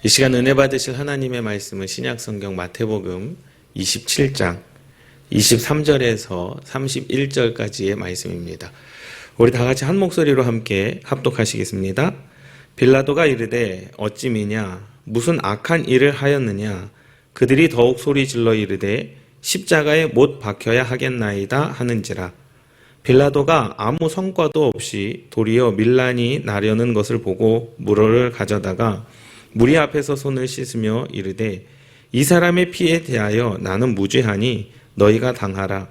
이 시간 은혜 받으실 하나님의 말씀은 신약성경 마태복음 27장 23절에서 31절까지의 말씀입니다. 우리 다 같이 한 목소리로 함께 합독하시겠습니다. 빌라도가 이르되 어찌 미냐 무슨 악한 일을 하였느냐 그들이 더욱 소리질러 이르되 십자가에 못 박혀야 하겠나이다 하는지라. 빌라도가 아무 성과도 없이 도리어 밀란이 나려는 것을 보고 물을 가져다가 무리 앞에서 손을 씻으며 이르되 이 사람의 피에 대하여 나는 무죄하니 너희가 당하라.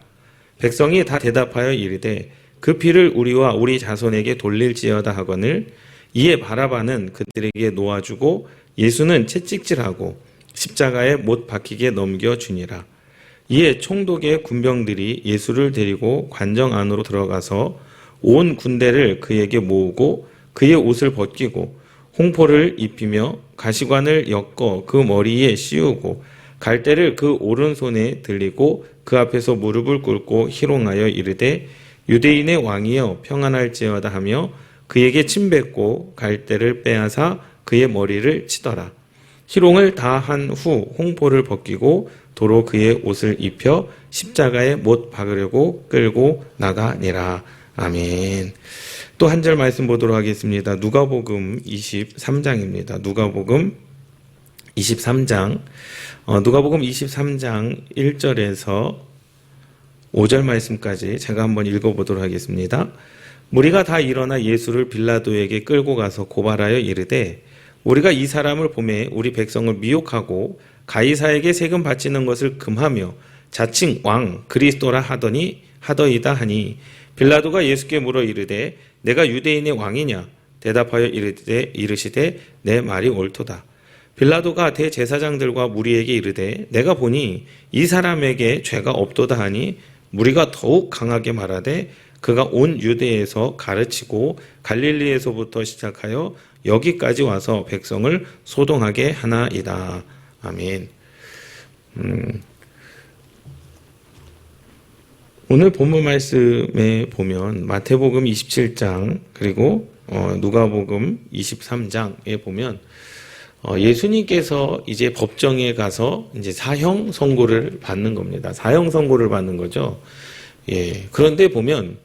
백성이 다 대답하여 이르되 그 피를 우리와 우리 자손에게 돌릴지어다 하거늘 이에 바라바는 그들에게 놓아주고 예수는 채찍질하고 십자가에 못 박히게 넘겨주니라. 이에 총독의 군병들이 예수를 데리고 관정 안으로 들어가서 온 군대를 그에게 모으고 그의 옷을 벗기고 홍포를 입히며 가시관을 엮어 그 머리에 씌우고 갈대를 그 오른손에 들리고 그 앞에서 무릎을 꿇고 희롱하여 이르되 유대인의 왕이여 평안할지어다 하며 그에게 침뱉고 갈대를 빼앗아 그의 머리를 치더라. 희롱을 다 한 후 홍포를 벗기고 도로 그의 옷을 입혀 십자가에 못 박으려고 끌고 나가니라. 아멘. 또 한 절 말씀 보도록 하겠습니다. 누가복음 23장입니다. 누가복음 23장 1절에서 5절 말씀까지 제가 한번 읽어보도록 하겠습니다. 무리가 다 일어나 예수를 빌라도에게 끌고 가서 고발하여 이르되 우리가 이 사람을 보매 우리 백성을 미혹하고 가이사에게 세금 바치는 것을 금하며 자칭 왕 그리스도라 하더이다 하니 빌라도가 예수께 물어 이르되 내가 유대인의 왕이냐 대답하여 이르시되 내 말이 옳도다. 빌라도가 대제사장들과 무리에게 이르되 내가 보니 이 사람에게 죄가 없도다 하니 무리가 더욱 강하게 말하되 그가 온 유대에서 가르치고 갈릴리에서부터 시작하여 여기까지 와서 백성을 소동하게 하나이다. 아멘. 오늘 본문 말씀에 보면 마태복음 27장 그리고 누가복음 23장에 보면 예수님께서 이제 법정에 가서 이제 사형 선고를 받는 겁니다. 사형 선고를 받는 거죠. 예. 그런데 보면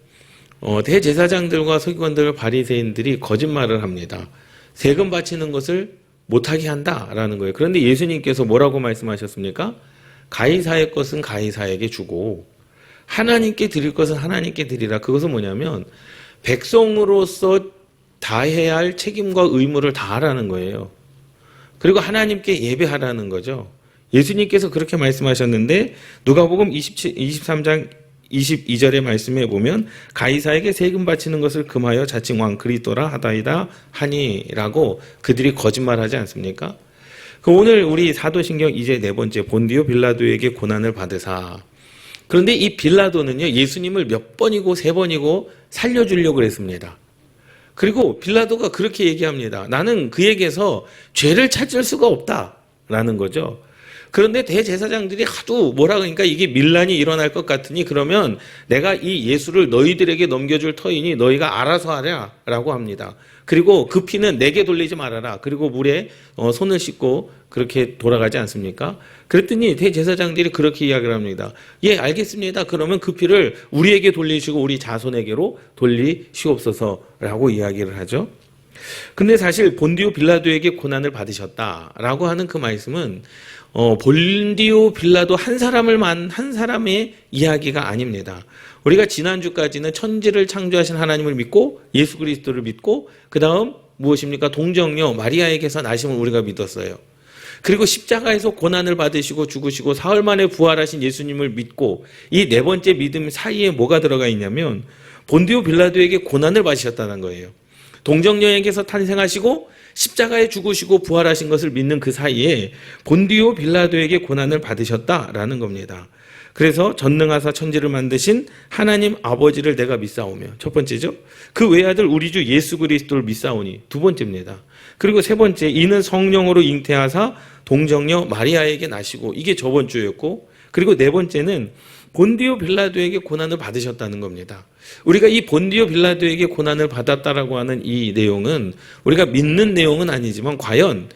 대제사장들과 서기관들 바리새인들이 거짓말을 합니다. 세금 바치는 것을 못하게 한다라는 거예요. 그런데 예수님께서 뭐라고 말씀하셨습니까? 가이사의 것은 가이사에게 주고 하나님께 드릴 것은 하나님께 드리라. 그것은 뭐냐면 백성으로서 다해야 할 책임과 의무를 다하라는 거예요. 그리고 하나님께 예배하라는 거죠. 예수님께서 그렇게 말씀하셨는데 누가복음 23장 22절의 말씀에 보면 가이사에게 세금 바치는 것을 금하여 자칭 왕 그리스도라 하다이다 하니라고 그들이 거짓말하지 않습니까? 오늘 우리 사도신경 이제 네 번째 본디오 빌라도에게 고난을 받으사. 그런데 이 빌라도는요 예수님을 몇 번이고 세 번이고 살려주려고 했습니다. 그리고 빌라도가 그렇게 얘기합니다. 나는 그에게서 죄를 찾을 수가 없다라는 거죠. 그런데 대제사장들이 하도 뭐라 그러니까 이게 밀란이 일어날 것 같으니 그러면 내가 이 예수를 너희들에게 넘겨줄 터이니 너희가 알아서 하라라고 합니다. 그리고 그 피는 내게 돌리지 말아라. 그리고 물에 손을 씻고 그렇게 돌아가지 않습니까? 그랬더니 대제사장들이 그렇게 이야기를 합니다. 예, 알겠습니다. 그러면 그 피를 우리에게 돌리시고 우리 자손에게로 돌리시옵소서라고 이야기를 하죠. 근데 사실 본디오 빌라도에게 고난을 받으셨다라고 하는 그 말씀은 본디오 빌라도 한 사람의 이야기가 아닙니다. 우리가 지난주까지는 천지를 창조하신 하나님을 믿고 예수 그리스도를 믿고 그 다음 무엇입니까? 동정녀 마리아에게서 나심을 우리가 믿었어요. 그리고 십자가에서 고난을 받으시고 죽으시고 사흘 만에 부활하신 예수님을 믿고 이 네 번째 믿음 사이에 뭐가 들어가 있냐면 본디오 빌라도에게 고난을 받으셨다는 거예요. 동정녀에게서 탄생하시고 십자가에 죽으시고 부활하신 것을 믿는 그 사이에 본디오 빌라도에게 고난을 받으셨다라는 겁니다. 그래서 전능하사 천지를 만드신 하나님 아버지를 내가 믿사오며 첫 번째죠. 그 외아들 우리 주 예수 그리스도를 믿사오니 두 번째입니다. 그리고 세 번째 이는 성령으로 잉태하사 동정녀 마리아에게 나시고 이게 저번 주였고 그리고 네 번째는 본디오 빌라도에게 고난을 받으셨다는 겁니다. 우리가 이 본디오 빌라도에게 고난을 받았다라고 하는 이 내용은 우리가 믿는 내용은 아니지만 과연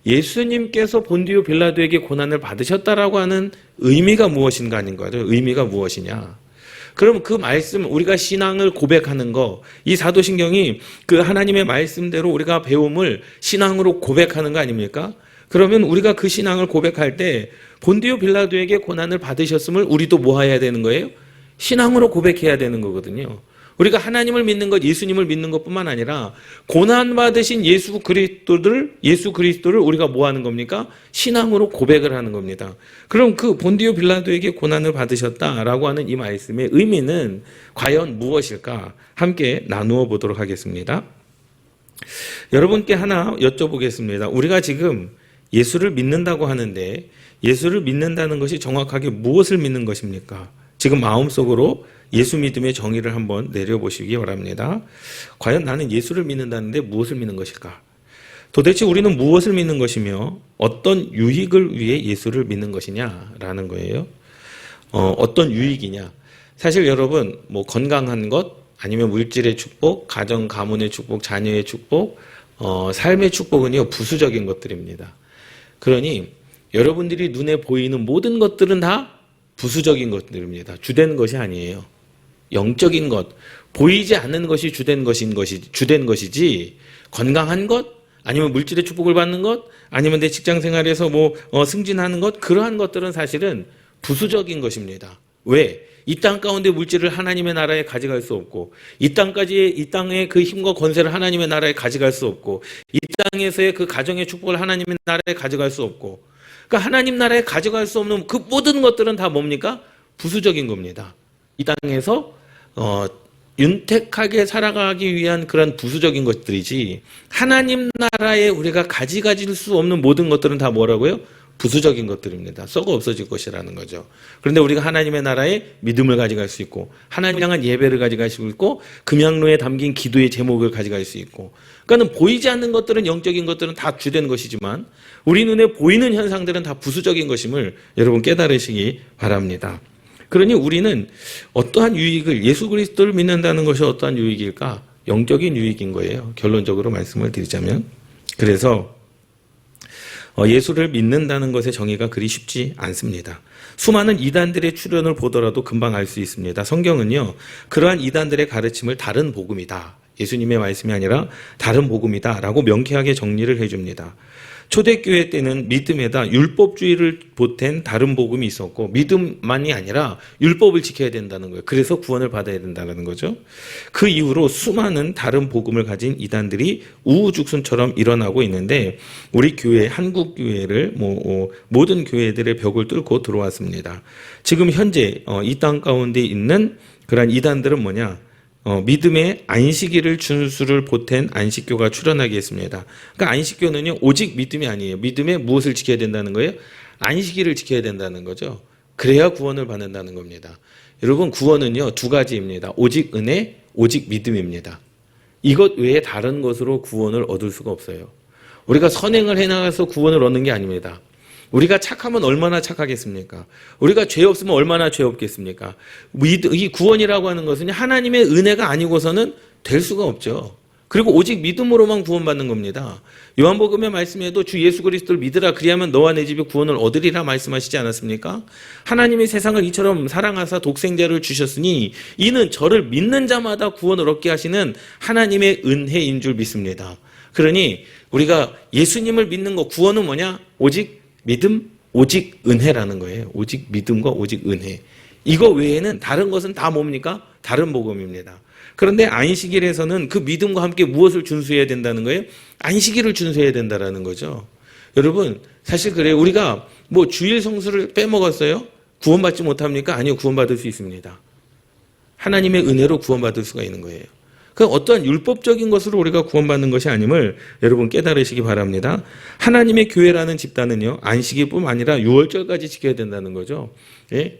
예수님께서 본디오 빌라도에게 고난을 받으셨다라고 하는 의미가 무엇인가 아닌가요? 의미가 무엇이냐? 그럼 그 말씀, 우리가 신앙을 고백하는 거, 이 사도신경이 그 하나님의 말씀대로 우리가 배움을 신앙으로 고백하는 거 아닙니까? 그러면 우리가 그 신앙을 고백할 때 본디오 빌라도에게 고난을 받으셨음을 우리도 뭐 해야 되는 거예요? 신앙으로 고백해야 되는 거거든요. 우리가 하나님을 믿는 것, 예수님을 믿는 것뿐만 아니라 고난 받으신 예수 그리스도를 우리가 뭐 하는 겁니까? 신앙으로 고백을 하는 겁니다. 그럼 그 본디오 빌라도에게 고난을 받으셨다라고 하는 이 말씀의 의미는 과연 무엇일까? 함께 나누어 보도록 하겠습니다. 여러분께 하나 여쭤보겠습니다. 우리가 지금 예수를 믿는다고 하는데 예수를 믿는다는 것이 정확하게 무엇을 믿는 것입니까? 지금 마음속으로 예수 믿음의 정의를 한번 내려보시기 바랍니다. 과연 나는 예수를 믿는다는데 무엇을 믿는 것일까? 도대체 우리는 무엇을 믿는 것이며 어떤 유익을 위해 예수를 믿는 것이냐라는 거예요. 어떤 유익이냐? 사실 여러분 뭐 건강한 것 아니면 물질의 축복, 가정 가문의 축복, 자녀의 축복, 삶의 축복은요 부수적인 것들입니다. 그러니 여러분들이 눈에 보이는 모든 것들은 다 부수적인 것들입니다. 주된 것이 아니에요. 영적인 것, 보이지 않는 것이 주된 것이지 건강한 것, 아니면 물질의 축복을 받는 것, 아니면 내 직장 생활에서 승진하는 것, 그러한 것들은 사실은 부수적인 것입니다. 왜? 이 땅 가운데 물질을 하나님의 나라에 가져갈 수 없고, 이 땅의 그 힘과 권세를 하나님의 나라에 가져갈 수 없고, 이 땅에서의 그 가정의 축복을 하나님의 나라에 가져갈 수 없고, 그러니까 하나님 나라에 가져갈 수 없는 그 모든 것들은 다 뭡니까? 부수적인 겁니다. 이 땅에서 윤택하게 살아가기 위한 그런 부수적인 것들이지 하나님 나라에 우리가 가질 수 없는 모든 것들은 다 뭐라고요? 부수적인 것들입니다. 썩어 없어질 것이라는 거죠. 그런데 우리가 하나님의 나라에 믿음을 가져갈 수 있고 하나님 향한 예배를 가져갈 수 있고 금양로에 담긴 기도의 제목을 가져갈 수 있고, 그러니까 보이지 않는 것들은, 영적인 것들은 다 주된 것이지만 우리 눈에 보이는 현상들은 다 부수적인 것임을 여러분 깨달으시기 바랍니다. 그러니 우리는 어떠한 유익을, 예수 그리스도를 믿는다는 것이 어떠한 유익일까? 영적인 유익인 거예요. 결론적으로 말씀을 드리자면. 그래서 예수를 믿는다는 것의 정의가 그리 쉽지 않습니다. 수많은 이단들의 출현을 보더라도 금방 알 수 있습니다. 성경은요, 그러한 이단들의 가르침을 다른 복음이다, 예수님의 말씀이 아니라 다른 복음이다 라고 명쾌하게 정리를 해줍니다. 초대교회 때는 믿음에다 율법주의를 보탠 다른 복음이 있었고, 믿음만이 아니라 율법을 지켜야 된다는 거예요. 그래서 구원을 받아야 된다는 거죠. 그 이후로 수많은 다른 복음을 가진 이단들이 우후죽순처럼 일어나고 있는데, 우리 교회, 한국 교회를 모든 교회들의 벽을 뚫고 들어왔습니다. 지금 현재 이 땅 가운데 있는 그러한 이단들은 뭐냐? 믿음의 안식일을 준수를 보탠 안식교가 출현하게 했습니다. 그러니까 안식교는요, 오직 믿음이 아니에요. 믿음에 무엇을 지켜야 된다는 거예요? 안식일을 지켜야 된다는 거죠. 그래야 구원을 받는다는 겁니다. 여러분, 구원은요, 두 가지입니다. 오직 은혜, 오직 믿음입니다. 이것 외에 다른 것으로 구원을 얻을 수가 없어요. 우리가 선행을 해나가서 구원을 얻는 게 아닙니다. 우리가 착하면 얼마나 착하겠습니까? 우리가 죄 없으면 얼마나 죄 없겠습니까? 이 구원이라고 하는 것은 하나님의 은혜가 아니고서는 될 수가 없죠. 그리고 오직 믿음으로만 구원받는 겁니다. 요한복음의 말씀에도 주 예수 그리스도를 믿으라, 그리하면 너와 내 집에 구원을 얻으리라 말씀하시지 않았습니까? 하나님이 세상을 이처럼 사랑하사 독생자를 주셨으니 이는 저를 믿는 자마다 구원을 얻게 하시는 하나님의 은혜인 줄 믿습니다. 그러니 우리가 예수님을 믿는 거, 구원은 뭐냐? 오직 믿음, 오직 은혜라는 거예요. 오직 믿음과 오직 은혜. 이거 외에는 다른 것은 다 뭡니까? 다른 복음입니다. 그런데 안식일에서는 그 믿음과 함께 무엇을 준수해야 된다는 거예요? 안식일을 준수해야 된다는 거죠. 여러분, 사실 그래요. 우리가 주일 성수를 빼먹었어요? 구원받지 못합니까? 아니요, 구원받을 수 있습니다. 하나님의 은혜로 구원받을 수가 있는 거예요. 그 어떠한 율법적인 것으로 우리가 구원받는 것이 아님을 여러분 깨달으시기 바랍니다. 하나님의 교회라는 집단은요, 안식일뿐만 아니라 유월절까지 지켜야 된다는 거죠. 예?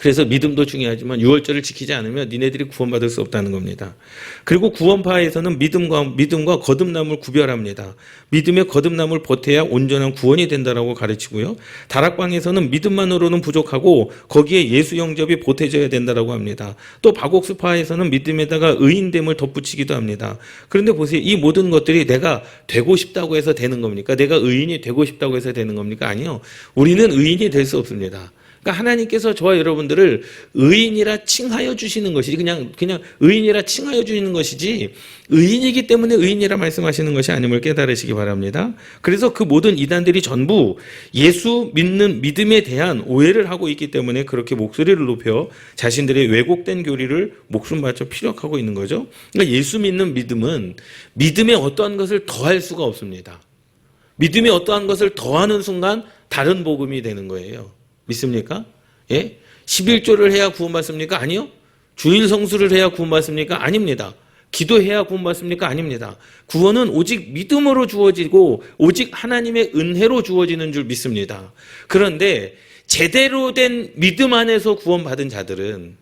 그래서 믿음도 중요하지만 유월절을 지키지 않으면 니네들이 구원받을 수 없다는 겁니다. 그리고 구원파에서는 믿음과 거듭남을 구별합니다. 믿음의 거듭남을 보태야 온전한 구원이 된다라고 가르치고요. 다락방에서는 믿음만으로는 부족하고 거기에 예수 영접이 보태져야 된다라고 합니다. 또 바곡스파에서는 믿음에다가 의인됨을 덧붙이기도 합니다. 그런데 보세요. 이 모든 것들이 내가 되고 싶다고 해서 되는 겁니까? 내가 의인이 되고 싶다고 해서 되는 겁니까? 아니요. 우리는 의인이 될 수 없습니다. 그러니까 하나님께서 저와 여러분들을 의인이라 칭하여 주시는 것이지 그냥 의인이라 칭하여 주시는 것이지 의인이기 때문에 의인이라 말씀하시는 것이 아님을 깨달으시기 바랍니다. 그래서 그 모든 이단들이 전부 예수 믿는 믿음에 대한 오해를 하고 있기 때문에 그렇게 목소리를 높여 자신들의 왜곡된 교리를 목숨 바쳐 피력하고 있는 거죠. 그러니까 예수 믿는 믿음은 믿음에 어떠한 것을 더할 수가 없습니다. 믿음에 어떠한 것을 더하는 순간 다른 복음이 되는 거예요. 믿습니까? 예? 11조를 해야 구원받습니까? 아니요. 주일 성수를 해야 구원받습니까? 아닙니다. 기도해야 구원받습니까? 아닙니다. 구원은 오직 믿음으로 주어지고 오직 하나님의 은혜로 주어지는 줄 믿습니다. 그런데 제대로 된 믿음 안에서 구원받은 자들은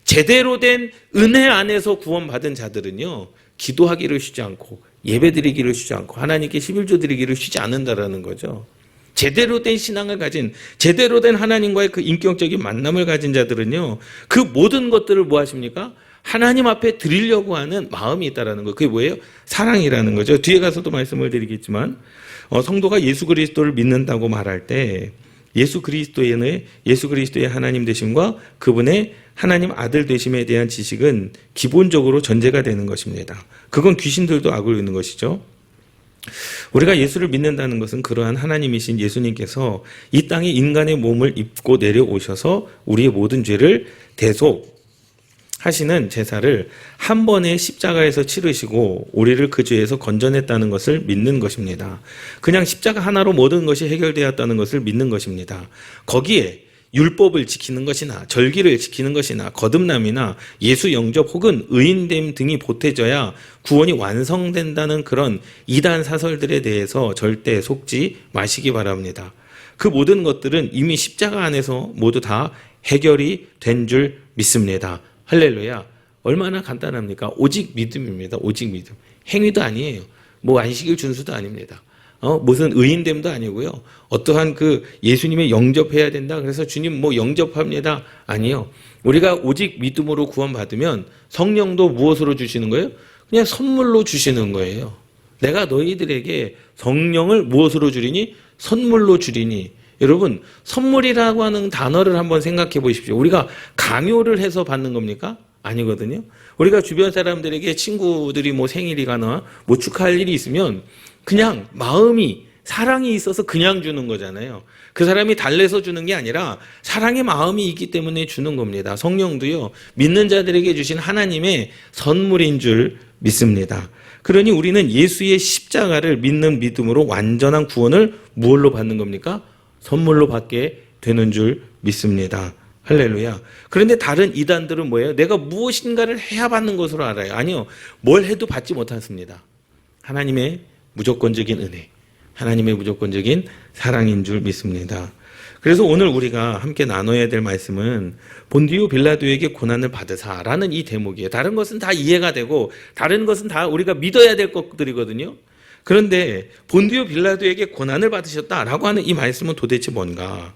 제대로 된 은혜 안에서 구원받은 자들은요. 기도하기를 쉬지 않고 예배드리기를 쉬지 않고 하나님께 11조 드리기를 쉬지 않는다라는 거죠. 제대로 된 신앙을 가진 제대로 된 하나님과의 그 인격적인 만남을 가진 자들은요. 그 모든 것들을 뭐 하십니까? 하나님 앞에 드리려고 하는 마음이 있다라는 거예요. 그게 뭐예요? 사랑이라는 거죠. 뒤에 가서도 말씀을 드리겠지만 성도가 예수 그리스도를 믿는다고 말할 때 예수 그리스도의 하나님 되심과 그분의 하나님 아들 되심에 대한 지식은 기본적으로 전제가 되는 것입니다. 그건 귀신들도 알고 있는 것이죠. 우리가 예수를 믿는다는 것은 그러한 하나님이신 예수님께서 이 땅에 인간의 몸을 입고 내려오셔서 우리의 모든 죄를 대속하시는 제사를 한 번에 십자가에서 치르시고 우리를 그 죄에서 건져냈다는 것을 믿는 것입니다. 그냥 십자가 하나로 모든 것이 해결되었다는 것을 믿는 것입니다. 거기에 율법을 지키는 것이나 절기를 지키는 것이나 거듭남이나 예수 영접 혹은 의인됨 등이 보태져야 구원이 완성된다는 그런 이단 사설들에 대해서 절대 속지 마시기 바랍니다. 그 모든 것들은 이미 십자가 안에서 모두 다 해결이 된 줄 믿습니다. 할렐루야. 얼마나 간단합니까? 오직 믿음입니다. 오직 믿음. 행위도 아니에요. 뭐 안식일 준수도 아닙니다. 무슨 의인됨도 아니고요. 어떠한 그 예수님의 영접해야 된다. 그래서 주님 뭐 영접합니다. 아니요. 우리가 오직 믿음으로 구원받으면 성령도 무엇으로 주시는 거예요? 그냥 선물로 주시는 거예요. 내가 너희들에게 성령을 무엇으로 주리니? 선물로 주리니. 여러분, 선물이라고 하는 단어를 한번 생각해 보십시오. 우리가 강요를 해서 받는 겁니까? 아니거든요. 우리가 주변 사람들에게 친구들이 뭐 생일이거나 뭐 축하할 일이 있으면 그냥 마음이 사랑이 있어서 그냥 주는 거잖아요. 그 사람이 달래서 주는 게 아니라 사랑의 마음이 있기 때문에 주는 겁니다. 성령도요. 믿는 자들에게 주신 하나님의 선물인 줄 믿습니다. 그러니 우리는 예수의 십자가를 믿는 믿음으로 완전한 구원을 무엇로 받는 겁니까? 선물로 받게 되는 줄 믿습니다. 할렐루야. 그런데 다른 이단들은 뭐예요? 내가 무엇인가를 해야 받는 것으로 알아요. 아니요. 뭘 해도 받지 못했습니다. 하나님의 무조건적인 은혜, 하나님의 무조건적인 사랑인 줄 믿습니다. 그래서 오늘 우리가 함께 나눠야 될 말씀은 본디오 빌라도에게 고난을 받으사라는 이 대목이에요. 다른 것은 다 이해가 되고 다른 것은 다 우리가 믿어야 될 것들이거든요. 그런데 본디오 빌라도에게 고난을 받으셨다라고 하는 이 말씀은 도대체 뭔가?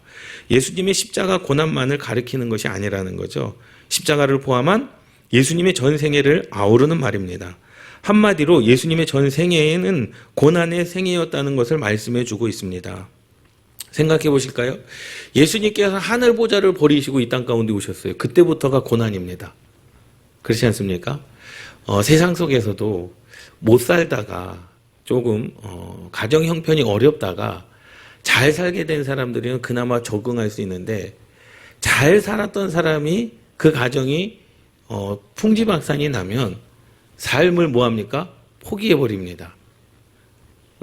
예수님의 십자가 고난만을 가리키는 것이 아니라는 거죠. 십자가를 포함한 예수님의 전 생애를 아우르는 말입니다. 한마디로 예수님의 전 생애에는 고난의 생애였다는 것을 말씀해 주고 있습니다. 생각해 보실까요? 예수님께서 하늘 보좌를 버리시고 이 땅 가운데 오셨어요. 그때부터가 고난입니다. 그렇지 않습니까? 세상 속에서도 못 살다가 조금 가정 형편이 어렵다가 잘 살게 된 사람들은 그나마 적응할 수 있는데 잘 살았던 사람이 그 가정이 풍지박산이 나면 삶을 뭐합니까? 포기해버립니다.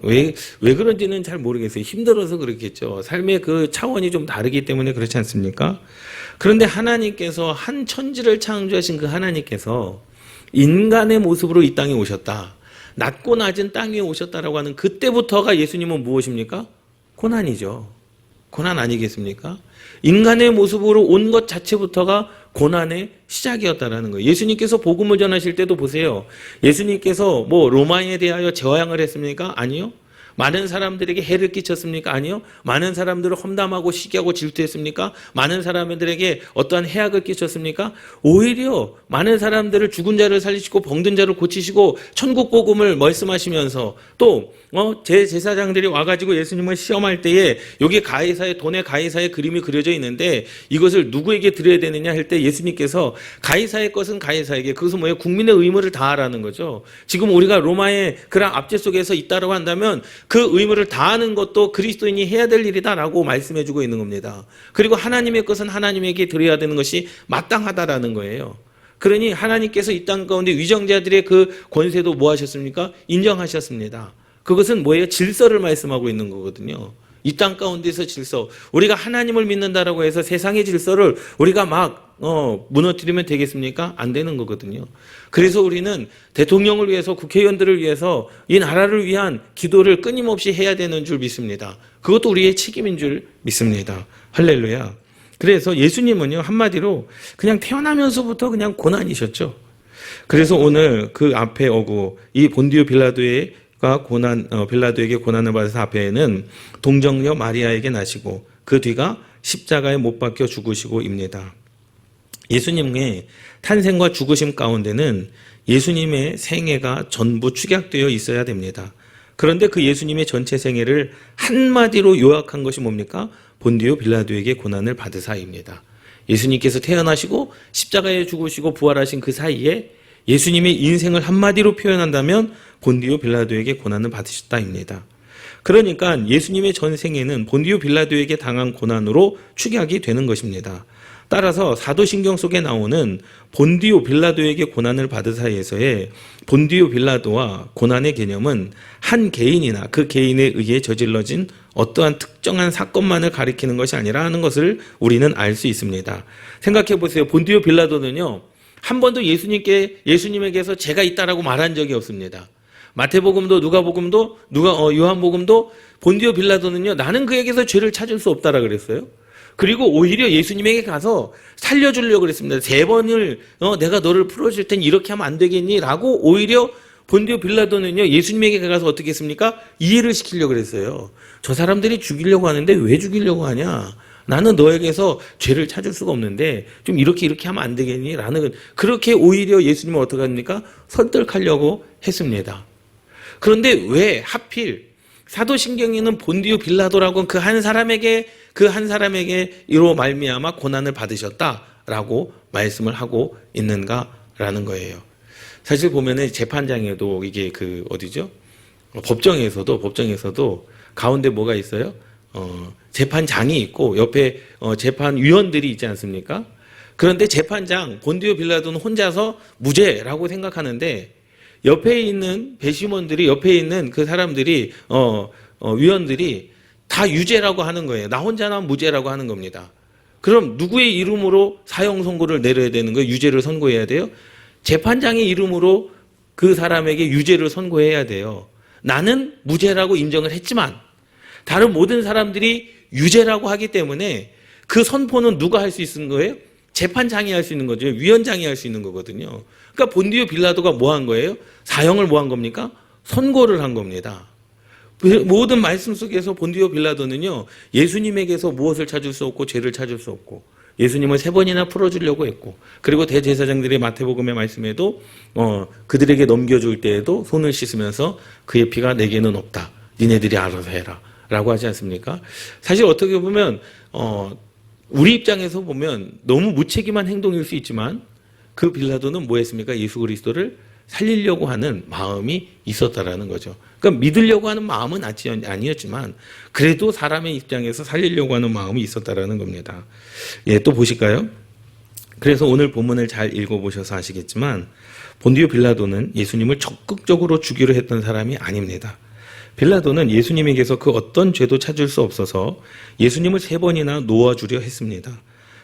왜 그런지는 잘 모르겠어요. 힘들어서 그렇겠죠. 삶의 그 차원이 좀 다르기 때문에 그렇지 않습니까? 그런데 하나님께서 한 천지를 창조하신 그 하나님께서 인간의 모습으로 이 땅에 오셨다. 낮고 낮은 땅 위에 오셨다라고 하는 그때부터가 예수님은 무엇입니까? 고난이죠. 고난 아니겠습니까? 인간의 모습으로 온 것 자체부터가 고난의 시작이었다라는 거예요. 예수님께서 복음을 전하실 때도 보세요. 예수님께서 뭐 로마에 대하여 재앙을 했습니까? 아니요. 많은 사람들에게 해를 끼쳤습니까? 아니요. 많은 사람들을 험담하고 시기하고 질투했습니까? 많은 사람들에게 어떠한 해악을 끼쳤습니까? 오히려 많은 사람들을 죽은 자를 살리시고 병든 자를 고치시고 천국 복음을 말씀하시면서 또 제 제사장들이 와가지고 예수님을 시험할 때에 여기 가이사의 돈의 가이사의 그림이 그려져 있는데 이것을 누구에게 드려야 되느냐 할 때 예수님께서 가이사의 것은 가이사에게, 그것은 뭐예요? 국민의 의무를 다하라는 거죠. 지금 우리가 로마의 그런 압제 속에서 있다라고 한다면 그 의무를 다하는 것도 그리스도인이 해야 될 일이다라고 말씀해주고 있는 겁니다. 그리고 하나님의 것은 하나님에게 드려야 되는 것이 마땅하다라는 거예요. 그러니 하나님께서 이 땅 가운데 위정자들의 그 권세도 뭐 하셨습니까? 인정하셨습니다. 그것은 뭐예요? 질서를 말씀하고 있는 거거든요. 이 땅 가운데서 질서, 우리가 하나님을 믿는다라고 해서 세상의 질서를 우리가 막 무너뜨리면 되겠습니까? 안 되는 거거든요. 그래서 우리는 대통령을 위해서, 국회의원들을 위해서 이 나라를 위한 기도를 끊임없이 해야 되는 줄 믿습니다. 그것도 우리의 책임인 줄 믿습니다. 할렐루야. 그래서 예수님은요, 한마디로 그냥 태어나면서부터 그냥 고난이셨죠. 그래서 오늘 그 앞에 오고 이 본디오 빌라도에게 고난을 받아서 앞에는 동정녀 마리아에게 나시고 그 뒤가 십자가에 못 박혀 죽으시고입니다. 예수님의 탄생과 죽으심 가운데는 예수님의 생애가 전부 축약되어 있어야 됩니다. 그런데 그 예수님의 전체 생애를 한마디로 요약한 것이 뭡니까? 본디오 빌라도에게 고난을 받으사입니다. 예수님께서 태어나시고 십자가에 죽으시고 부활하신 그 사이에 예수님의 인생을 한마디로 표현한다면 본디오 빌라도에게 고난을 받으셨다입니다. 그러니까 예수님의 전생에는 본디오 빌라도에게 당한 고난으로 축약이 되는 것입니다. 따라서 사도신경 속에 나오는 본디오 빌라도에게 고난을 받으사에서의 본디오 빌라도와 고난의 개념은 한 개인이나 그 개인에 의해 저질러진 어떠한 특정한 사건만을 가리키는 것이 아니라 하는 것을 우리는 알 수 있습니다. 생각해 보세요. 본디오 빌라도는요, 한 번도 예수님에게서 제가 있다라고 말한 적이 없습니다. 마태복음도 누가복음도 요한복음도 본디오 빌라도는요, 나는 그에게서 죄를 찾을 수 없다라 그랬어요. 그리고 오히려 예수님에게 가서 살려주려고 그랬습니다. 3번을 내가 너를 풀어줄 테니 이렇게 하면 안 되겠니? 라고 오히려 본디오 빌라도는요, 예수님에게 가서 어떻게 했습니까? 이해를 시키려고 그랬어요. 저 사람들이 죽이려고 하는데 왜 죽이려고 하냐? 나는 너에게서 죄를 찾을 수가 없는데 좀 이렇게 하면 안 되겠니? 라는, 그렇게 오히려 예수님을 어떻게 합니까? 설득하려고 했습니다. 그런데 왜 하필 사도신경에는 본디오 빌라도라고 그 한 사람에게 이로 말미암아 고난을 받으셨다라고 말씀을 하고 있는가라는 거예요. 사실 보면은 재판장에도 이게 법정에서도 가운데 뭐가 있어요? 재판장이 있고 옆에 재판위원들이 있지 않습니까? 그런데 재판장 본디오 빌라도는 혼자서 무죄라고 생각하는데 옆에 있는 배심원들이, 옆에 있는 그 사람들이 위원들이 다 유죄라고 하는 거예요. 나 혼자만 무죄라고 하는 겁니다. 그럼 누구의 이름으로 사형 선고를 내려야 되는 거예요? 유죄를 선고해야 돼요? 재판장의 이름으로 그 사람에게 유죄를 선고해야 돼요. 나는 무죄라고 인정을 했지만 다른 모든 사람들이 유죄라고 하기 때문에 그 선포는 누가 할 수 있는 거예요? 재판장이 할 수 있는 거죠. 위원장이 할 수 있는 거거든요. 그러니까 본디오 빌라도가 뭐 한 거예요? 사형을 뭐 한 겁니까? 선고를 한 겁니다. 모든 말씀 속에서 본디오 빌라도는요, 예수님에게서 무엇을 찾을 수 없고 죄를 찾을 수 없고 예수님을 3번이나 풀어주려고 했고, 그리고 대제사장들의 마태복음의 말씀에도 그들에게 넘겨줄 때에도 손을 씻으면서 그의 피가 내게는 없다. 니네들이 알아서 해라. 라고 하지 않습니까? 사실 어떻게 보면 우리 입장에서 보면 너무 무책임한 행동일 수 있지만 그 빌라도는 뭐 했습니까? 예수 그리스도를 살리려고 하는 마음이 있었다라는 거죠. 그러니까 믿으려고 하는 마음은 아니었지만 그래도 사람의 입장에서 살리려고 하는 마음이 있었다라는 겁니다. 예, 또 보실까요? 그래서 오늘 본문을 잘 읽어보셔서 아시겠지만 본디오 빌라도는 예수님을 적극적으로 죽이려 했던 사람이 아닙니다. 빌라도는 예수님에게서 그 어떤 죄도 찾을 수 없어서 예수님을 3번이나 놓아주려 했습니다.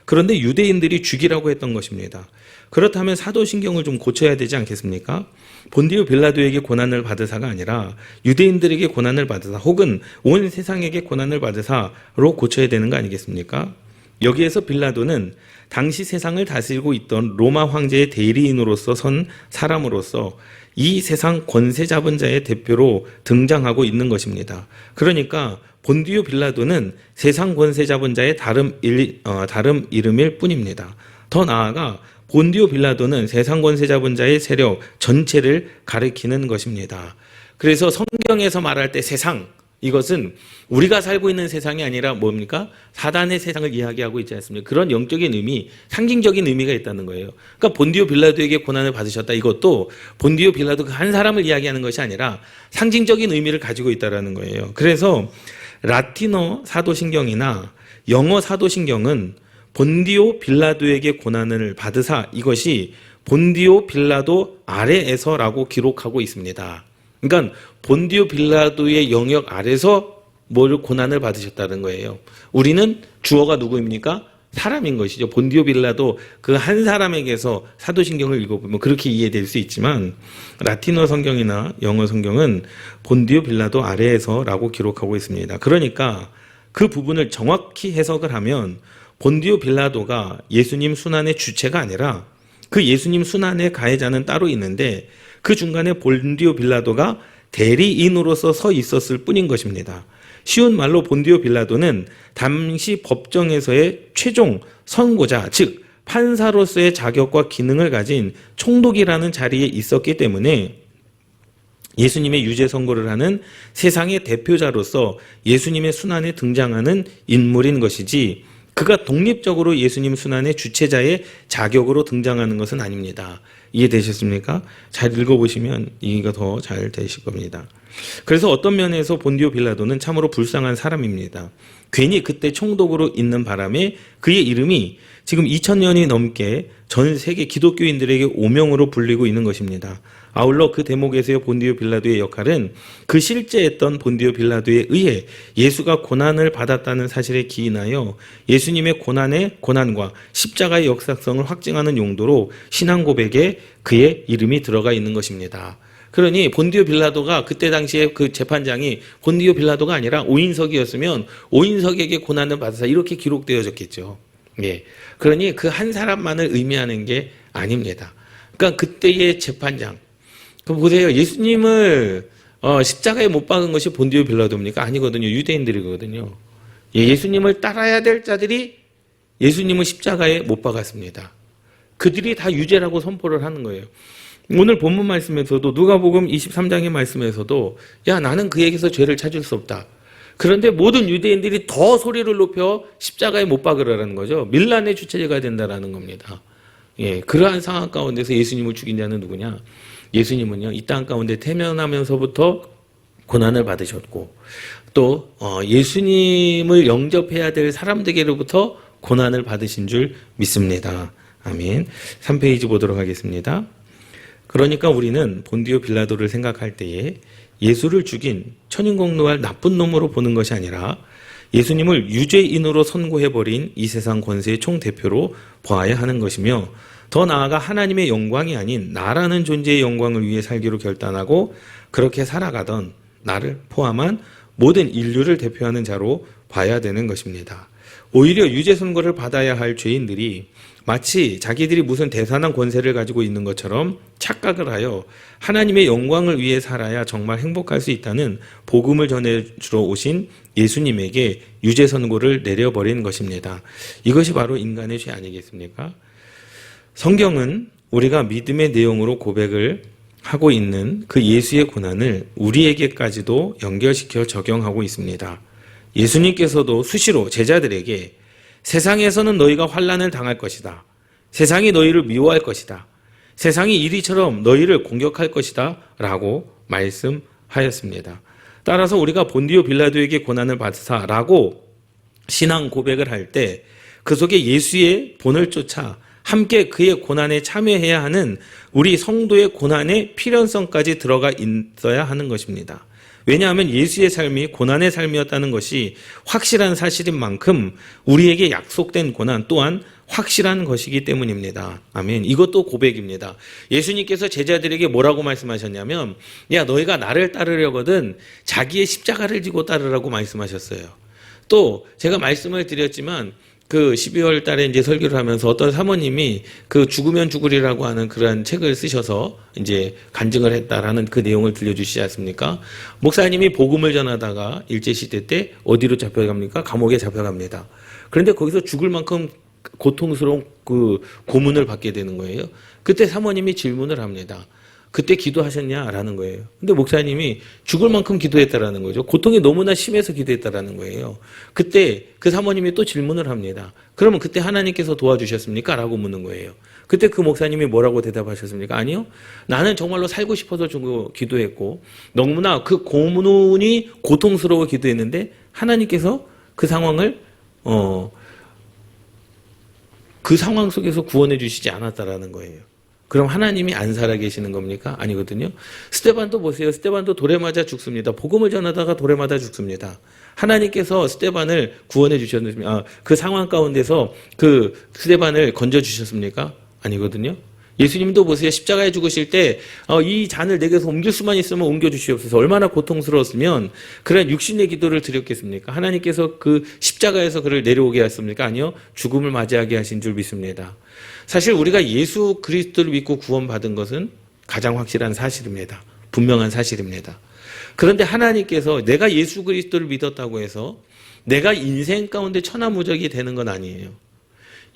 그런데 유대인들이 죽이라고 했던 것입니다. 그렇다면 사도신경을 좀 고쳐야 되지 않겠습니까? 본디오 빌라도에게 고난을 받으사가 아니라 유대인들에게 고난을 받으사 혹은 온 세상에게 고난을 받으사로 고쳐야 되는 거 아니겠습니까? 여기에서 빌라도는 당시 세상을 다스리고 있던 로마 황제의 대리인으로서 선 사람으로서 이 세상 권세 잡은 자의 대표로 등장하고 있는 것입니다. 그러니까 본디오 빌라도는 세상 권세 잡은 자의 다름 이름일 뿐입니다. 더 나아가 본디오 빌라도는 세상 권세 잡은 자의 세력 전체를 가리키는 것입니다. 그래서 성경에서 말할 때 세상, 이것은 우리가 살고 있는 세상이 아니라 뭡니까? 사단의 세상을 이야기하고 있지 않습니까? 그런 영적인 의미, 상징적인 의미가 있다는 거예요. 그러니까 본디오 빌라도에게 고난을 받으셨다. 이것도 본디오 빌라도 그 한 사람을 이야기하는 것이 아니라 상징적인 의미를 가지고 있다는 거예요. 그래서 라틴어 사도신경이나 영어 사도신경은 본디오 빌라도에게 고난을 받으사 이것이 본디오 빌라도 아래에서라고 기록하고 있습니다. 그러니까 본디오 빌라도의 영역 아래서 뭘 고난을 받으셨다는 거예요. 우리는 주어가 누구입니까? 사람인 것이죠. 본디오 빌라도 그 한 사람에게서 사도신경을 읽어보면 그렇게 이해될 수 있지만 라틴어 성경이나 영어 성경은 본디오 빌라도 아래에서라고 기록하고 있습니다. 그러니까 그 부분을 정확히 해석을 하면 본디오 빌라도가 예수님 순환의 주체가 아니라 그 예수님 순환의 가해자는 따로 있는데 그 중간에 본디오 빌라도가 대리인으로서 서 있었을 뿐인 것입니다. 쉬운 말로 본디오 빌라도는 당시 법정에서의 최종 선고자, 즉 판사로서의 자격과 기능을 가진 총독이라는 자리에 있었기 때문에 예수님의 유죄 선고를 하는 세상의 대표자로서 예수님의 순환에 등장하는 인물인 것이지 그가 독립적으로 예수님 순환의 주체자의 자격으로 등장하는 것은 아닙니다. 이해되셨습니까? 잘 읽어보시면 이해가 더 잘 되실 겁니다. 그래서 어떤 면에서 본디오 빌라도는 참으로 불쌍한 사람입니다. 괜히 그때 총독으로 있는 바람에 그의 이름이 지금 2000년이 넘게 전 세계 기독교인들에게 오명으로 불리고 있는 것입니다. 아울러 그 대목에서의 본디오 빌라도의 역할은 그 실제했던 본디오 빌라도에 의해 예수가 고난을 받았다는 사실에 기인하여 예수님의 고난과 십자가의 역사성을 확증하는 용도로 신앙 고백에 그의 이름이 들어가 있는 것입니다. 그러니 본디오 빌라도가 그때 당시에 그 재판장이 본디오 빌라도가 아니라 오인석이었으면 오인석에게 고난을 받아서 이렇게 기록되어졌겠죠. 예. 그러니 그 한 사람만을 의미하는 게 아닙니다. 그러니까 그때의 재판장. 보세요. 예수님을 십자가에 못 박은 것이 본디오 빌라도입니까? 아니거든요. 유대인들이거든요. 예수님을 따라야 될 자들이 예수님을 십자가에 못 박았습니다. 그들이 다 유죄라고 선포를 하는 거예요. 오늘 본문 말씀에서도 누가복음 23장의 말씀에서도 야 나는 그에게서 죄를 찾을 수 없다. 그런데 모든 유대인들이 더 소리를 높여 십자가에 못 박으라는 거죠. 밀란의 주체가 된다라는 겁니다. 예, 그러한 상황 가운데서 예수님을 죽인 자는 누구냐? 예수님은요 이 땅 가운데 태어나면서부터 고난을 받으셨고 또 예수님을 영접해야 될 사람들에게로부터 고난을 받으신 줄 믿습니다. 아멘. 3페이지 보도록 하겠습니다. 그러니까 우리는 본디오 빌라도를 생각할 때에 예수를 죽인 천인공노할 나쁜 놈으로 보는 것이 아니라 예수님을 유죄인으로 선고해버린 이 세상 권세의 총대표로 보아야 하는 것이며 더 나아가 하나님의 영광이 아닌 나라는 존재의 영광을 위해 살기로 결단하고 그렇게 살아가던 나를 포함한 모든 인류를 대표하는 자로 봐야 되는 것입니다. 오히려 유죄 선고를 받아야 할 죄인들이 마치 자기들이 무슨 대단한 권세를 가지고 있는 것처럼 착각을 하여 하나님의 영광을 위해 살아야 정말 행복할 수 있다는 복음을 전해주러 오신 예수님에게 유죄 선고를 내려버린 것입니다. 이것이 바로 인간의 죄 아니겠습니까? 성경은 우리가 믿음의 내용으로 고백을 하고 있는 그 예수의 고난을 우리에게까지도 연결시켜 적용하고 있습니다. 예수님께서도 수시로 제자들에게 세상에서는 너희가 환난을 당할 것이다. 세상이 너희를 미워할 것이다. 세상이 이리처럼 너희를 공격할 것이다. 라고 말씀하였습니다. 따라서 우리가 본디오 빌라도에게 고난을 받으사라고 신앙 고백을 할 때 그 속에 예수의 본을 쫓아 함께 그의 고난에 참여해야 하는 우리 성도의 고난의 필연성까지 들어가 있어야 하는 것입니다. 왜냐하면 예수의 삶이 고난의 삶이었다는 것이 확실한 사실인 만큼 우리에게 약속된 고난 또한 확실한 것이기 때문입니다. 아멘. 이것도 고백입니다. 예수님께서 제자들에게 뭐라고 말씀하셨냐면, 야, 너희가 나를 따르려거든 자기의 십자가를 지고 따르라고 말씀하셨어요. 또 제가 말씀을 드렸지만 그 12월 달에 이제 설교를 하면서 어떤 사모님이 그 죽으면 죽으리라고 하는 그러한 책을 쓰셔서 이제 간증을 했다라는 그 내용을 들려주시지 않습니까? 목사님이 복음을 전하다가 일제시대 때 어디로 잡혀갑니까? 감옥에 잡혀갑니다. 그런데 거기서 죽을 만큼 고통스러운 그 고문을 받게 되는 거예요. 그때 사모님이 질문을 합니다. 그때 기도하셨냐라는 거예요. 근데 목사님이 죽을 만큼 기도했다라는 거죠. 고통이 너무나 심해서 기도했다라는 거예요. 그때 그 사모님이 또 질문을 합니다. 그러면 그때 하나님께서 도와주셨습니까? 라고 묻는 거예요. 그때 그 목사님이 뭐라고 대답하셨습니까? 아니요. 나는 정말로 살고 싶어서 기도했고 너무나 그 고문이 고통스러워 기도했는데 하나님께서 그 상황을 그 상황 속에서 구원해 주시지 않았다라는 거예요. 그럼 하나님이 안 살아계시는 겁니까? 아니거든요. 스데반도 보세요. 스데반도 돌에 맞아 죽습니다. 복음을 전하다가 돌에 맞아 죽습니다. 하나님께서 스데반을 구원해 주셨습니까? 그 상황 가운데서 그 스데반을 건져 주셨습니까? 아니거든요. 예수님도 보세요. 십자가에 죽으실 때 이 잔을 내게서 옮길 수만 있으면 옮겨 주시옵소서. 얼마나 고통스러웠으면 그런 육신의 기도를 드렸겠습니까? 하나님께서 그 십자가에서 그를 내려오게 하셨습니까? 아니요. 죽음을 맞이하게 하신 줄 믿습니다. 사실 우리가 예수 그리스도를 믿고 구원받은 것은 가장 확실한 사실입니다. 분명한 사실입니다. 그런데 하나님께서 내가 예수 그리스도를 믿었다고 해서 내가 인생 가운데 천하무적이 되는 건 아니에요.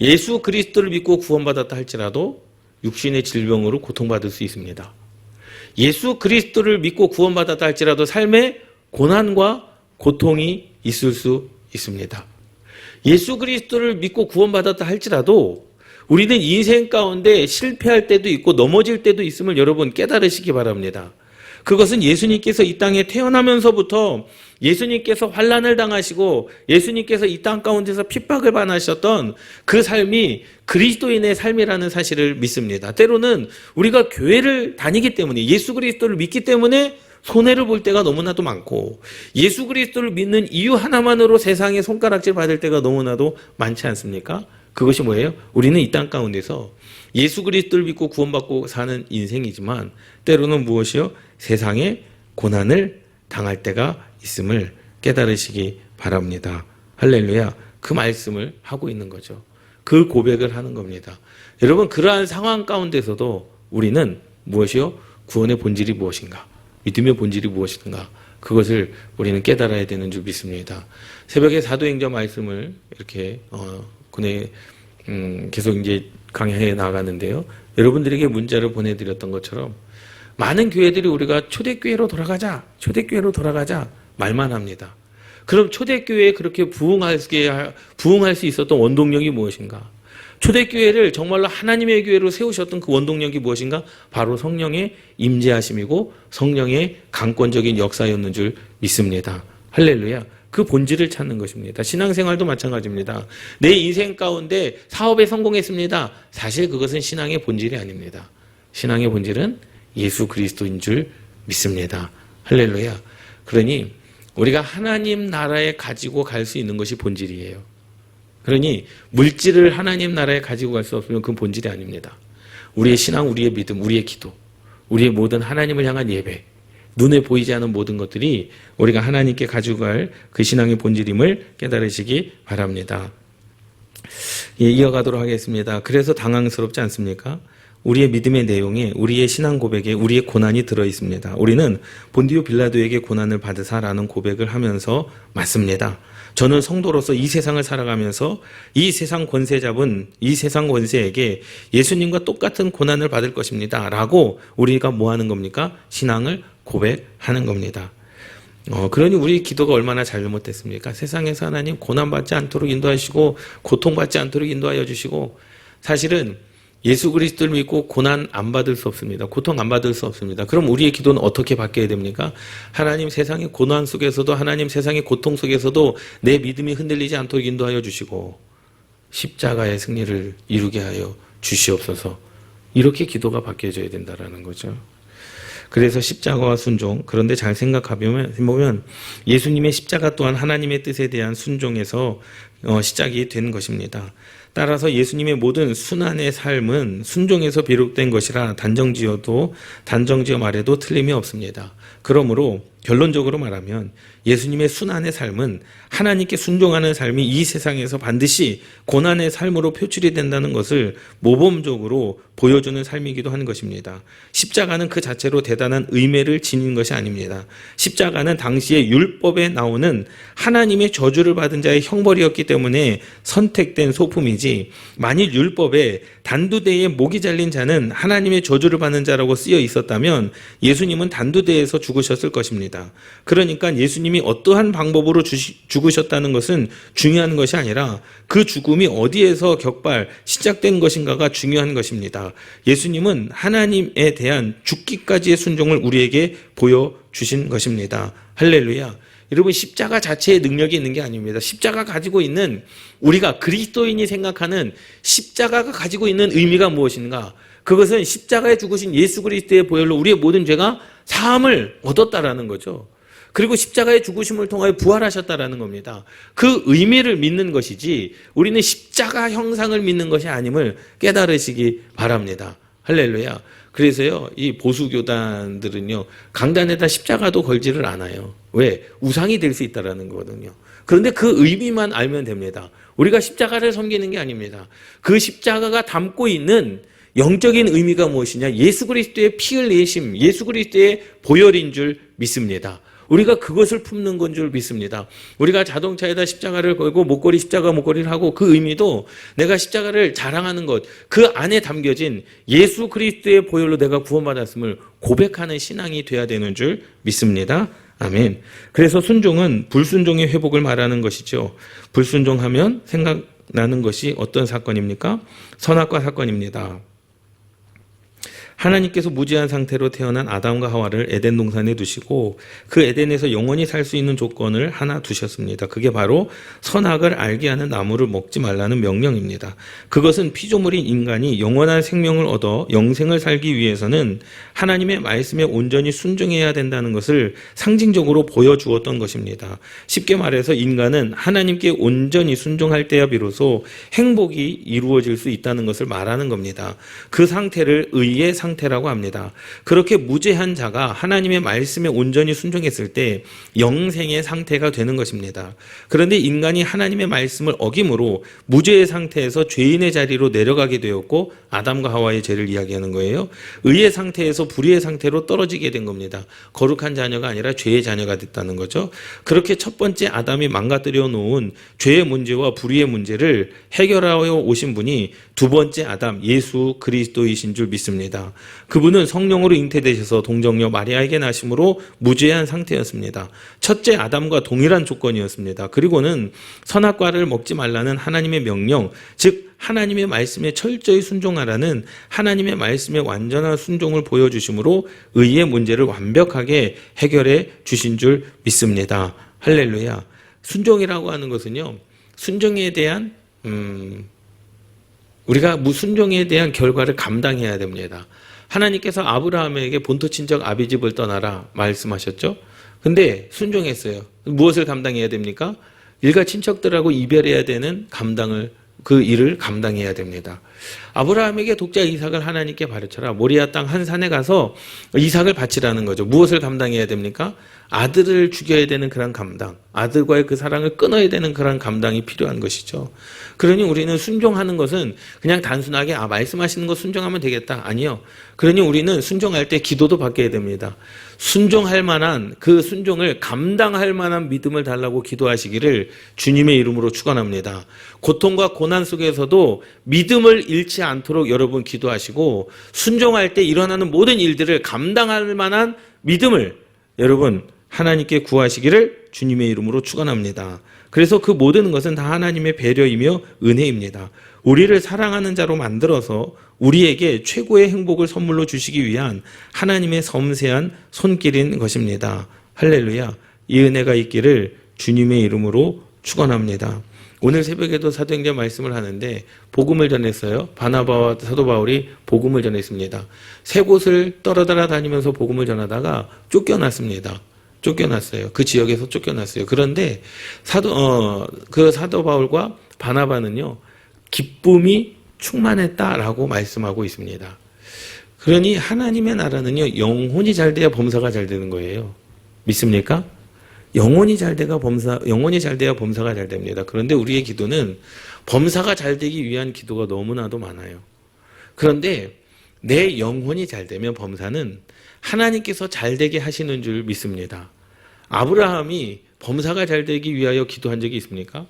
예수 그리스도를 믿고 구원받았다 할지라도 육신의 질병으로 고통받을 수 있습니다. 예수 그리스도를 믿고 구원받았다 할지라도 삶에 고난과 고통이 있을 수 있습니다. 예수 그리스도를 믿고 구원받았다 할지라도 우리는 인생 가운데 실패할 때도 있고 넘어질 때도 있음을 여러분 깨달으시기 바랍니다. 그것은 예수님께서 이 땅에 태어나면서부터 예수님께서 환난을 당하시고 예수님께서 이 땅 가운데서 핍박을 받으셨던 그 삶이 그리스도인의 삶이라는 사실을 믿습니다. 때로는 우리가 교회를 다니기 때문에 예수 그리스도를 믿기 때문에 손해를 볼 때가 너무나도 많고 예수 그리스도를 믿는 이유 하나만으로 세상에 손가락질 받을 때가 너무나도 많지 않습니까? 그것이 뭐예요? 우리는 이 땅 가운데서 예수 그리스도를 믿고 구원받고 사는 인생이지만 때로는 무엇이요? 세상에 고난을 당할 때가 있음을 깨달으시기 바랍니다. 할렐루야. 그 말씀을 하고 있는 거죠. 그 고백을 하는 겁니다. 여러분 그러한 상황 가운데서도 우리는 무엇이요? 구원의 본질이 무엇인가? 믿음의 본질이 무엇인가? 그것을 우리는 깨달아야 되는 줄 믿습니다. 새벽에 사도행전 말씀을 이렇게 계속 이제 강의해 나가는데요. 여러분들에게 문자를 보내드렸던 것처럼 많은 교회들이 우리가 초대교회로 돌아가자 말만 합니다. 그럼 초대교회에 그렇게 부흥할 수 있었던 원동력이 무엇인가? 초대교회를 정말로 하나님의 교회로 세우셨던 그 원동력이 무엇인가? 바로 성령의 임재하심이고 성령의 강권적인 역사였는 줄 믿습니다. 할렐루야. 그 본질을 찾는 것입니다. 신앙생활도 마찬가지입니다. 내 인생 가운데 사업에 성공했습니다. 사실 그것은 신앙의 본질이 아닙니다. 신앙의 본질은 예수 그리스도인 줄 믿습니다. 할렐루야. 그러니 우리가 하나님 나라에 가지고 갈 수 있는 것이 본질이에요. 그러니 물질을 하나님 나라에 가지고 갈 수 없으면 그건 본질이 아닙니다. 우리의 신앙, 우리의 믿음, 우리의 기도, 우리의 모든 하나님을 향한 예배, 눈에 보이지 않는 모든 것들이 우리가 하나님께 가지고 갈 그 신앙의 본질임을 깨달으시기 바랍니다. 예, 이어가도록 하겠습니다. 그래서 당황스럽지 않습니까? 우리의 믿음의 내용에 우리의 신앙 고백에 우리의 고난이 들어있습니다. 우리는 본디오 빌라도에게 고난을 받으사라는 고백을 하면서 맞습니다. 저는 성도로서 이 세상을 살아가면서 이 세상 권세 잡은 이 세상 권세에게 예수님과 똑같은 고난을 받을 것입니다. 라고 우리가 뭐 하는 겁니까? 신앙을 고백하는 겁니다. 그러니 우리 기도가 얼마나 잘못됐습니까? 세상에서 하나님 고난받지 않도록 인도하시고 고통받지 않도록 인도하여 주시고 사실은 예수 그리스도를 믿고 고난 안 받을 수 없습니다. 고통 안 받을 수 없습니다. 그럼 우리의 기도는 어떻게 바뀌어야 됩니까? 하나님 세상의 고난 속에서도 하나님 세상의 고통 속에서도 내 믿음이 흔들리지 않도록 인도하여 주시고 십자가의 승리를 이루게 하여 주시옵소서. 이렇게 기도가 바뀌어져야 된다라는 거죠. 그래서 십자가와 순종, 그런데 잘 생각해보면 예수님의 십자가 또한 하나님의 뜻에 대한 순종에서 시작이 된 것입니다. 따라서 예수님의 모든 순환의 삶은 순종에서 비롯된 것이라 단정지어 말해도 틀림이 없습니다. 그러므로 결론적으로 말하면 예수님의 순환의 삶은 하나님께 순종하는 삶이 이 세상에서 반드시 고난의 삶으로 표출이 된다는 것을 모범적으로 보여주는 삶이기도 한 것입니다. 십자가는 그 자체로 대단한 의미를 지닌 것이 아닙니다. 십자가는 당시의 율법에 나오는 하나님의 저주를 받은 자의 형벌이었기 때문에 선택된 소품이지, 만일 율법에 단두대에 목이 잘린 자는 하나님의 저주를 받는 자라고 쓰여 있었다면 예수님은 단두대에서 죽으셨을 것입니다. 그러니까 예수님이 어떠한 방법으로 죽으셨다는 것은 중요한 것이 아니라 그 죽음이 어디에서 시작된 것인가가 중요한 것입니다. 예수님은 하나님에 대한 죽기까지의 순종을 우리에게 보여주신 것입니다. 할렐루야. 여러분, 십자가 자체의 능력이 있는 게 아닙니다. 십자가 가지고 있는, 우리가 그리스도인이 생각하는 십자가가 가지고 있는 의미가 무엇인가? 그것은 십자가에 죽으신 예수 그리스도의 보혈로 우리의 모든 죄가 사함을 얻었다라는 거죠. 그리고 십자가의 죽으심을 통하여 부활하셨다라는 겁니다. 그 의미를 믿는 것이지 우리는 십자가 형상을 믿는 것이 아님을 깨달으시기 바랍니다. 할렐루야. 그래서요, 이 보수교단들은요, 강단에다 십자가도 걸지를 않아요. 왜? 우상이 될 수 있다라는 거거든요. 그런데 그 의미만 알면 됩니다. 우리가 십자가를 섬기는 게 아닙니다. 그 십자가가 담고 있는 영적인 의미가 무엇이냐? 예수 그리스도의 피 흘리심, 예수 그리스도의 보혈인 줄 믿습니다. 우리가 그것을 품는 건 줄 믿습니다. 우리가 자동차에다 십자가를 걸고 십자가 목걸이를 하고, 그 의미도 내가 십자가를 자랑하는 것, 그 안에 담겨진 예수 그리스도의 보혈로 내가 구원받았음을 고백하는 신앙이 돼야 되는 줄 믿습니다. 아멘. 그래서 순종은 불순종의 회복을 말하는 것이죠. 불순종하면 생각나는 것이 어떤 사건입니까? 선악과 사건입니다. 하나님께서 무지한 상태로 태어난 아담과 하와를 에덴 동산에 두시고 그 에덴에서 영원히 살 수 있는 조건을 하나 두셨습니다. 그게 바로 선악을 알게 하는 나무를 먹지 말라는 명령입니다. 그것은 피조물인 인간이 영원한 생명을 얻어 영생을 살기 위해서는 하나님의 말씀에 온전히 순종해야 된다는 것을 상징적으로 보여주었던 것입니다. 쉽게 말해서 인간은 하나님께 온전히 순종할 때야 비로소 행복이 이루어질 수 있다는 것을 말하는 겁니다. 그 상태를 의의 상태라고 합니다. 그렇게 무죄한 자가 하나님의 말씀에 온전히 순종했을 때 영생의 상태가 되는 것입니다. 그런데 인간이 하나님의 말씀을 어김으로 무죄의 상태에서 죄인의 자리로 내려가게 되었고, 아담과 하와의 죄를 이야기하는 거예요. 의의 상태에서 불의의 상태로 떨어지게 된 겁니다. 거룩한 자녀가 아니라 죄의 자녀가 됐다는 거죠. 그렇게 첫 번째 아담이 망가뜨려 놓은 죄의 문제와 불의의 문제를 해결하여 오신 분이 두 번째 아담 예수 그리스도이신 줄 믿습니다. 그분은 성령으로 잉태되셔서 동정녀 마리아에게 나심으로 무죄한 상태였습니다. 첫째 아담과 동일한 조건이었습니다. 그리고는 선악과를 먹지 말라는 하나님의 명령, 즉 하나님의 말씀에 철저히 순종하라는 하나님의 말씀에 완전한 순종을 보여주심으로 의의 문제를 완벽하게 해결해 주신 줄 믿습니다. 할렐루야. 순종이라고 하는 것은요, 순종에 대한 우리가 무순종에 대한 결과를 감당해야 됩니다. 하나님께서 아브라함에게 본토 친척 아비집을 떠나라 말씀하셨죠. 근데 순종했어요. 무엇을 감당해야 됩니까? 일가 친척들하고 이별해야 되는 그 일을 감당해야 됩니다. 아브라함에게 독자 이삭을 하나님께 바쳐라. 모리아 땅 한 산에 가서 이삭을 바치라는 거죠. 무엇을 감당해야 됩니까? 아들을 죽여야 되는 그런 감당, 아들과의 그 사랑을 끊어야 되는 그런 감당이 필요한 것이죠. 그러니 우리는 순종하는 것은 그냥 단순하게 말씀하시는 거 순종하면 되겠다. 아니요. 그러니 우리는 순종할 때 기도도 바뀌어야 됩니다. 순종할 만한, 그 순종을 감당할 만한 믿음을 달라고 기도하시기를 주님의 이름으로 축원합니다. 고통과 고난 속에서도 믿음을 잃지 않도록 여러분 기도하시고, 순종할 때 일어나는 모든 일들을 감당할 만한 믿음을 여러분 하나님께 구하시기를 주님의 이름으로 축원합니다. 그래서 그 모든 것은 다 하나님의 배려이며 은혜입니다. 우리를 사랑하는 자로 만들어서 우리에게 최고의 행복을 선물로 주시기 위한 하나님의 섬세한 손길인 것입니다. 할렐루야. 이 은혜가 있기를 주님의 이름으로 축원합니다. 오늘 새벽에도 사도행전 말씀을 하는데 복음을 전했어요. 바나바와 사도 바울이 복음을 전했습니다. 세 곳을 떠돌아다니면서 복음을 전하다가 쫓겨났습니다. 쫓겨났어요. 그 지역에서 쫓겨났어요. 그런데 그 사도 바울과 바나바는요, 기쁨이 충만했다라고 말씀하고 있습니다. 그러니 하나님의 나라는요, 영혼이 잘 돼야 범사가 잘 되는 거예요. 믿습니까? 영혼이 잘 돼야 범사가 잘 됩니다. 그런데 우리의 기도는 범사가 잘 되기 위한 기도가 너무나도 많아요. 그런데 내 영혼이 잘 되면 범사는 하나님께서 잘 되게 하시는 줄 믿습니다. 아브라함이 범사가 잘 되기 위하여 기도한 적이 있습니까?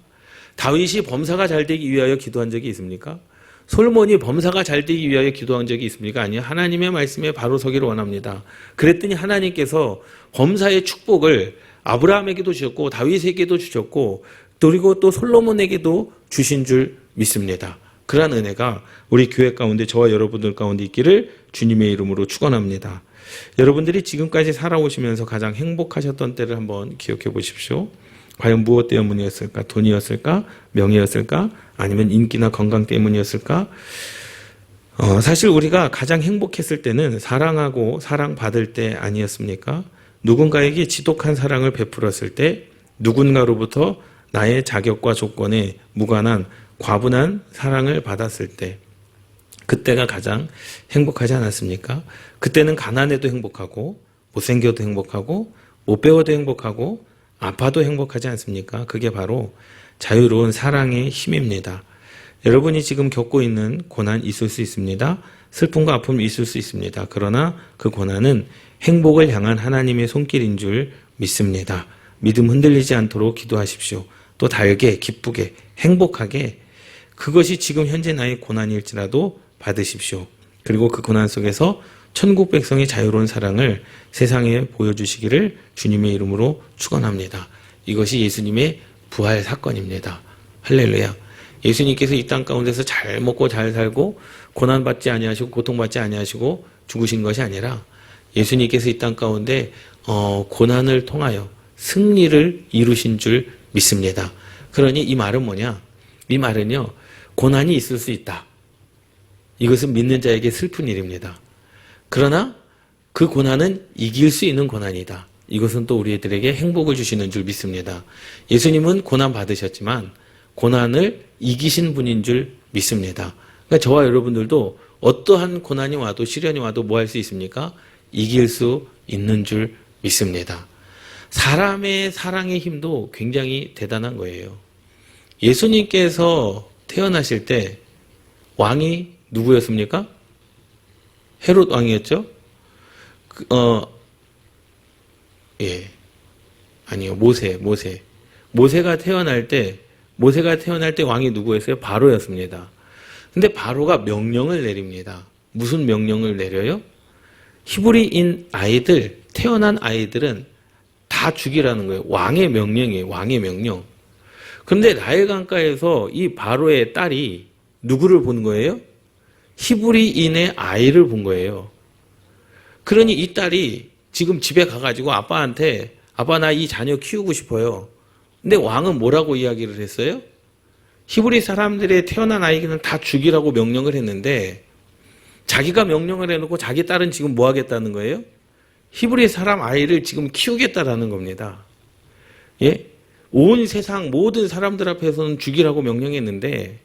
다윗이 범사가 잘 되기 위하여 기도한 적이 있습니까? 솔몬이 범사가 잘 되기 위하여 기도한 적이 있습니까? 아니요. 하나님의 말씀에 바로 서기를 원합니다. 그랬더니 하나님께서 범사의 축복을 아브라함에게도 주셨고 다윗에게도 주셨고 그리고 또 솔로몬에게도 주신 줄 믿습니다. 그러한 은혜가 우리 교회 가운데 저와 여러분들 가운데 있기를 주님의 이름으로 축원합니다. 여러분들이 지금까지 살아오시면서 가장 행복하셨던 때를 한번 기억해 보십시오. 과연 무엇 때문이었을까? 돈이었을까? 명예였을까? 아니면 인기나 건강 때문이었을까? 사실 우리가 가장 행복했을 때는 사랑하고 사랑받을 때 아니었습니까? 누군가에게 지독한 사랑을 베풀었을 때, 누군가로부터 나의 자격과 조건에 무관한 과분한 사랑을 받았을 때, 그때가 가장 행복하지 않았습니까? 그때는 가난해도 행복하고 못생겨도 행복하고 못 배워도 행복하고 아파도 행복하지 않습니까? 그게 바로 자유로운 사랑의 힘입니다. 여러분이 지금 겪고 있는 고난 있을 수 있습니다. 슬픔과 아픔이 있을 수 있습니다. 그러나 그 고난은 행복을 향한 하나님의 손길인 줄 믿습니다. 믿음 흔들리지 않도록 기도하십시오. 또 달게, 기쁘게, 행복하게 그것이 지금 현재 나의 고난일지라도 받으십시오. 그리고 그 고난 속에서 천국 백성의 자유로운 사랑을 세상에 보여주시기를 주님의 이름으로 축원합니다. 이것이 예수님의 부활 사건입니다. 할렐루야. 예수님께서 이 땅 가운데서 잘 먹고 잘 살고 고난받지 아니하시고 고통받지 아니하시고 죽으신 것이 아니라 예수님께서 이 땅 가운데 고난을 통하여 승리를 이루신 줄 믿습니다. 그러니 이 말은 뭐냐? 이 말은요, 고난이 있을 수 있다. 이것은 믿는 자에게 슬픈 일입니다. 그러나 그 고난은 이길 수 있는 고난이다. 이것은 또 우리들에게 행복을 주시는 줄 믿습니다. 예수님은 고난 받으셨지만 고난을 이기신 분인 줄 믿습니다. 그러니까 저와 여러분들도 어떠한 고난이 와도 시련이 와도 뭐 할 수 있습니까? 이길 수 있는 줄 믿습니다. 사람의 사랑의 힘도 굉장히 대단한 거예요. 예수님께서 태어나실 때 왕이 누구였습니까? 헤롯 왕이었죠? 아니요. 모세가 태어날 때 왕이 누구였어요? 바로였습니다. 근데 바로가 명령을 내립니다. 무슨 명령을 내려요? 히브리인 아이들, 태어난 아이들은 다 죽이라는 거예요. 왕의 명령이에요. 왕의 명령. 그런데 나일 강가에서 이 바로의 딸이 누구를 본 거예요? 히브리인의 아이를 본 거예요. 그러니 이 딸이 지금 집에 가가지고 아빠한테 아빠 나 이 자녀 키우고 싶어요. 근데 왕은 뭐라고 이야기를 했어요? 히브리 사람들의 태어난 아이는 다 죽이라고 명령을 했는데 자기가 명령을 해놓고 자기 딸은 지금 뭐 하겠다는 거예요? 히브리 사람 아이를 지금 키우겠다라는 겁니다. 예? 온 세상 모든 사람들 앞에서는 죽이라고 명령했는데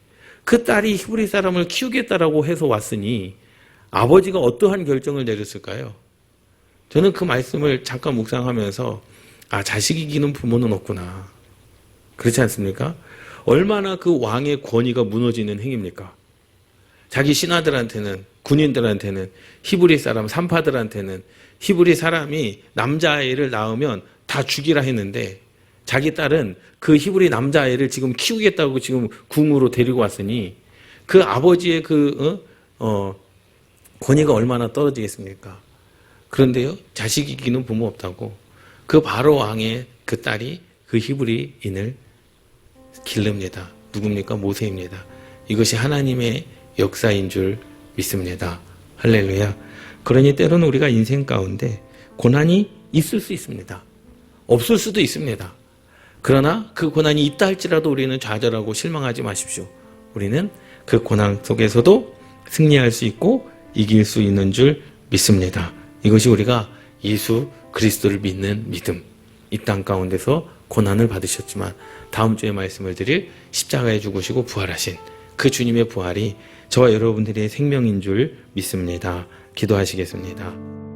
그 딸이 히브리 사람을 키우겠다라고 해서 왔으니 아버지가 어떠한 결정을 내렸을까요? 저는 그 말씀을 잠깐 묵상하면서 자식 이기는 부모는 없구나. 그렇지 않습니까? 얼마나 그 왕의 권위가 무너지는 행위입니까? 자기 신하들한테는, 군인들한테는, 히브리 사람, 산파들한테는 히브리 사람이 남자아이를 낳으면 다 죽이라 했는데 자기 딸은 그 히브리 남자아이를 지금 키우겠다고 지금 궁으로 데리고 왔으니 그 아버지의 권위가 얼마나 떨어지겠습니까? 그런데요, 자식 이기는 부모 없다고 그 바로 왕의 그 딸이 그 히브리인을 기릅니다. 누굽니까? 모세입니다. 이것이 하나님의 역사인 줄 믿습니다. 할렐루야. 그러니 때로는 우리가 인생 가운데 고난이 있을 수 있습니다. 없을 수도 있습니다. 그러나 그 고난이 있다 할지라도 우리는 좌절하고 실망하지 마십시오. 우리는 그 고난 속에서도 승리할 수 있고 이길 수 있는 줄 믿습니다. 이것이 우리가 예수 그리스도를 믿는 믿음. 이 땅 가운데서 고난을 받으셨지만 다음 주에 말씀을 드릴 십자가에 죽으시고 부활하신 그 주님의 부활이 저와 여러분들의 생명인 줄 믿습니다. 기도하시겠습니다.